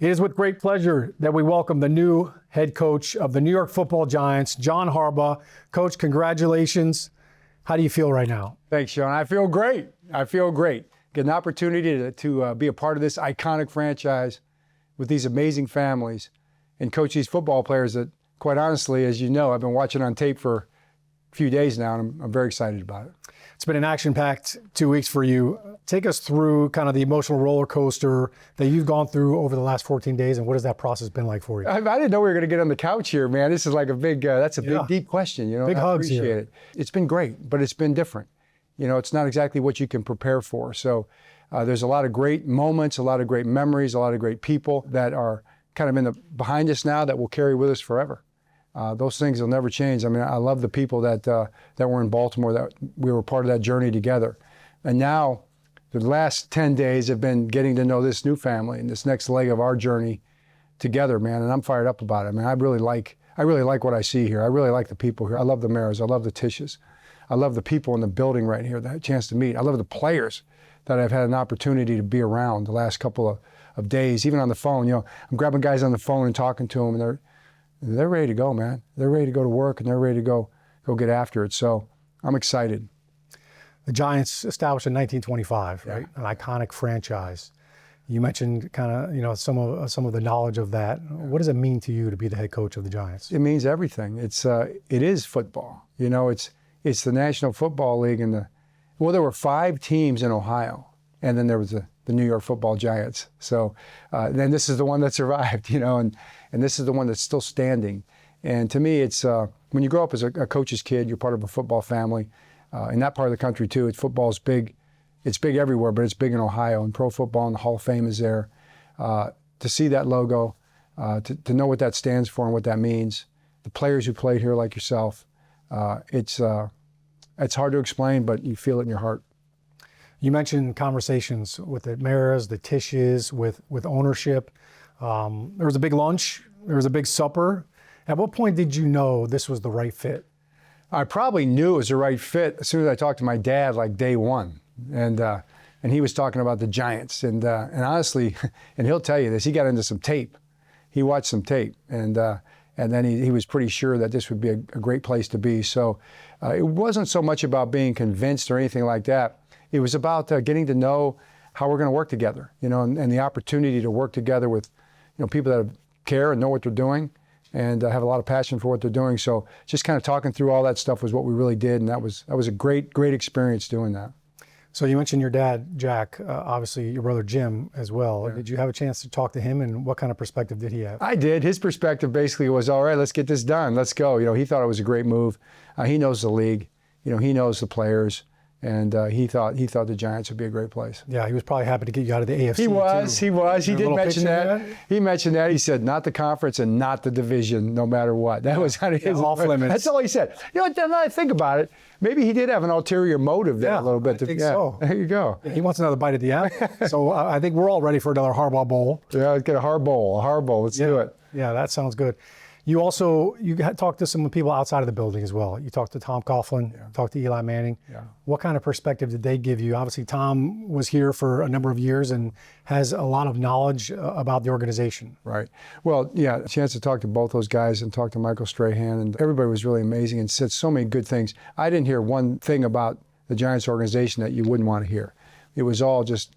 It is with great pleasure that we welcome the new head coach of the New York Football Giants, John Harbaugh. Coach, congratulations. How do you feel right now? Thanks, Shaun. I feel great. Get an opportunity to be a part of this iconic franchise with these amazing families and coach these football players that, quite honestly, as you know, I've been watching on tape for a few days now, and I'm very excited about it. It's been an action-packed 2 weeks for you. Take us through kind of the emotional roller coaster that you've gone through over the last 14 days, and what has that process been like for you? I didn't know we were going to get on the couch here, man. This is like a big, that's a big, deep question. You know, big hugs appreciate here. it. It's been great, but it's been different. You know, it's not exactly what you can prepare for. So there's a lot of great moments, a lot of great memories, a lot of great people that are kind of behind us now that will carry with us forever. Those things will never change. I mean, I love the people that were in Baltimore, that we were part of that journey together. And now the last 10 days have been getting to know this new family and this next leg of our journey together, man. And I'm fired up about it. I mean, I really like what I see here. I really like the people here. I love the Maras. I love the Tishes. I love the people in the building right here that I had a chance to meet. I love the players that I've had an opportunity to be around the last couple of days, even on the phone. You know, I'm grabbing guys on the phone and talking to them, and they're ready to go, man. They're ready to go to work, and they're ready to go get after it. So I'm excited. The Giants established in 1925, right? An iconic franchise. You mentioned kind of, you know, some of the knowledge of that. What does it mean to you to be the head coach of the Giants? It means everything. It is football. You know, it's the National Football League, and there were 5 teams in Ohio, and then there was the New York Football Giants. So then this is the one that survived, you know, and this is the one that's still standing. And to me, it's when you grow up as a coach's kid, you're part of a football family. In that part of the country too, football's big. It's big everywhere, but it's big in Ohio, and pro football and the Hall of Fame is there. To see that logo, to know what that stands for and what that means, the players who played here like yourself, it's hard to explain, but you feel it in your heart. You mentioned conversations with the Maras, the Tishes, with ownership. There was a big lunch. There was a big supper. At what point did you know this was the right fit? I probably knew it was the right fit as soon as I talked to my dad, like day one, and he was talking about the Giants, and honestly, and he'll tell you this, he got into some tape. He watched some tape, and then he was pretty sure that this would be a great place to be. So it wasn't so much about being convinced or anything like that. It was about getting to know how we're going to work together, you know, and the opportunity to work together with, you know, people that care and know what they're doing and have a lot of passion for what they're doing. So just kind of talking through all that stuff was what we really did, and that was a great experience doing that. So you mentioned your dad, Jack, obviously your brother Jim as well. Yeah. Did you have a chance to talk to him, and what kind of perspective did he have? I did. His perspective basically was, all right, let's get this done. Let's go. You know, he thought it was a great move. He knows the league. You know, he knows the players. And he thought the Giants would be a great place. Yeah, he was probably happy to get you out of the AFC. He was. He did mention that. He mentioned that. He said, not the conference and not the division, no matter what. That was kind of his off limits. That's all he said. You know, now I think about it, maybe he did have an ulterior motive there a little bit. I think so. There you go. He wants another bite at the apple. So I think we're all ready for another Harbaugh Bowl. Yeah, let's get a Harbaugh. Let's do it. Yeah, that sounds good. You talked to some people outside of the building as well. You talked to Tom Coughlin, talked to Eli Manning. Yeah. What kind of perspective did they give you? Obviously, Tom was here for a number of years and has a lot of knowledge about the organization. Right. Well, yeah, a chance to talk to both those guys and talk to Michael Strahan, and everybody was really amazing and said so many good things. I didn't hear one thing about the Giants organization that you wouldn't want to hear. It was all just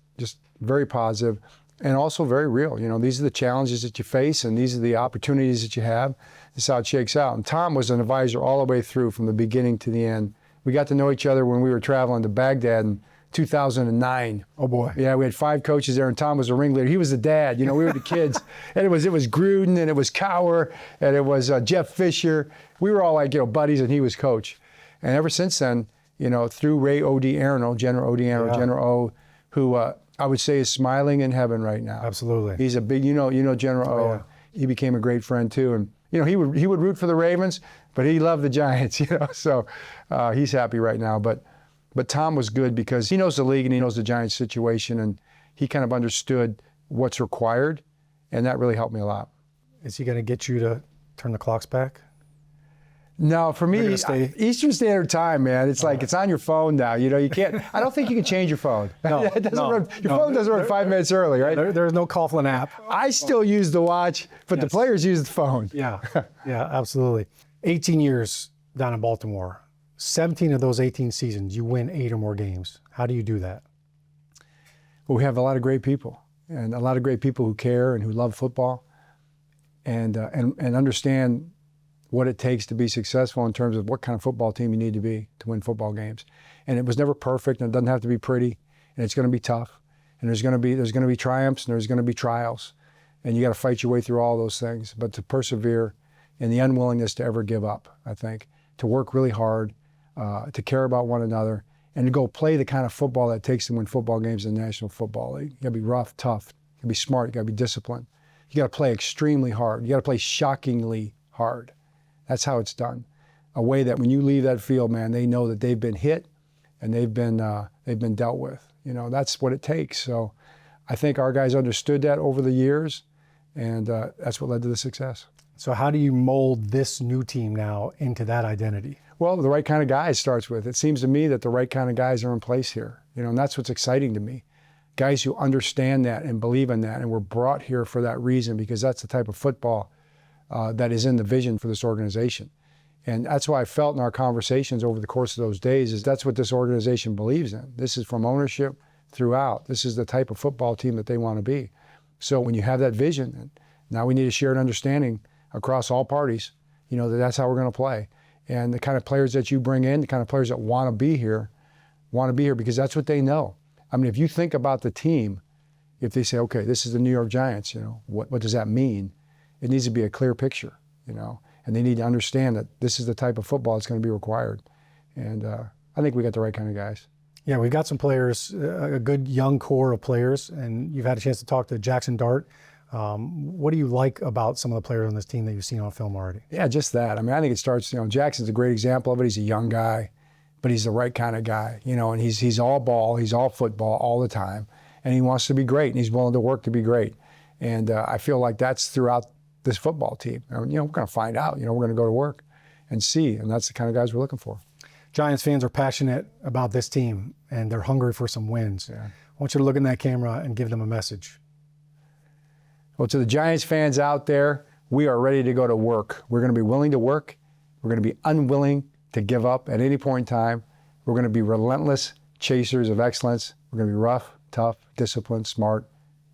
very positive. And also very real. You know, these are the challenges that you face, and these are the opportunities that you have. This is how it shakes out. And Tom was an advisor all the way through from the beginning to the end. We got to know each other when we were traveling to Baghdad in 2009. Oh boy. Yeah, we had 5 coaches there, and Tom was the ringleader. He was the dad. You know, we were the kids. And it was Gruden, and it was Cowher, and it was Jeff Fisher. We were all like, you know, buddies, and he was coach. And ever since then, you know, through Ray O.D. Arno, General O.D. Arno, General O, who I would say is smiling in heaven right now. Absolutely. He's a big, you know General O. Yeah. He became a great friend too, and you know he would root for the Ravens, but he loved the Giants, you know. So he's happy right now. But Tom was good because he knows the league and he knows the Giants situation, and he kind of understood what's required, and that really helped me a lot. Is he going to get you to turn the clocks back? No, for me, Eastern Standard Time, man. It's like it's on your phone now. You know, you can't. I don't think you can change your phone. No, It doesn't run, your phone doesn't run 5 minutes early, right? There's no Coughlin app. I still use the watch, but the players use the phone. Yeah, yeah, absolutely. 18 years down in Baltimore. 17 of those 18 seasons, you win 8 or more games. How do you do that? Well, we have a lot of great people, and a lot of great people who care and who love football, and understand what it takes to be successful in terms of what kind of football team you need to be to win football games. And it was never perfect, and it doesn't have to be pretty, and it's going to be tough, and there's going to be triumphs, and there's going to be trials, and you got to fight your way through all those things. But to persevere, and the unwillingness to ever give up, I think, to work really hard, to care about one another, and to go play the kind of football that it takes to win football games in the National Football League. You got to be rough, tough. You got to be smart. You got to be disciplined. You got to play extremely hard. You got to play shockingly hard. That's how it's done. A way that when you leave that field, man, they know that they've been hit and they've been dealt with. You know, that's what it takes. So I think our guys understood that over the years, and that's what led to the success. So how do you mold this new team now into that identity? Well, the right kind of guys starts with. It seems to me that the right kind of guys are in place here. You know, and that's what's exciting to me. Guys who understand that and believe in that, and were brought here for that reason, because that's the type of football that is in the vision for this organization. And that's why I felt in our conversations over the course of those days is that's what this organization believes in. This is from ownership throughout. This is the type of football team that they want to be. So when you have that vision, now we need a shared understanding across all parties, you know, that's how we're going to play. And the kind of players that you bring in, the kind of players that want to be here because that's what they know. I mean, if you think about the team, if they say, okay, this is the New York Giants, you know, what does that mean? It needs to be a clear picture, you know, and they need to understand that this is the type of football that's going to be required. And I think we got the right kind of guys. Yeah, we've got some players, a good young core of players, and you've had a chance to talk to Jackson Dart. What do you like about some of the players on this team that you've seen on film already? Yeah, just that. I mean, I think it starts, you know, Jackson's a great example of it. He's a young guy, but he's the right kind of guy, you know, and he's all ball, he's all football all the time, and he wants to be great, and he's willing to work to be great. And I feel like that's throughout this football team. I mean, you know, we're going to find out, you know, we're going to go to work and see, and that's the kind of guys we're looking for. Giants fans are passionate about this team, and they're hungry for some wins. Yeah. I want you to look in that camera and give them a message. Well, to the Giants fans out there, we are ready to go to work. We're going to be willing to work. We're going to be unwilling to give up at any point in time. We're going to be relentless chasers of excellence. We're going to be rough, tough, disciplined, smart,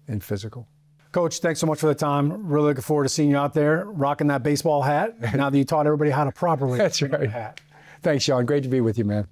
and physical. Coach, thanks so much for the time. Really looking forward to seeing you out there rocking that baseball hat now that you taught everybody how to properly That's right. wear the hat. Thanks, Shaun. Great to be with you, man.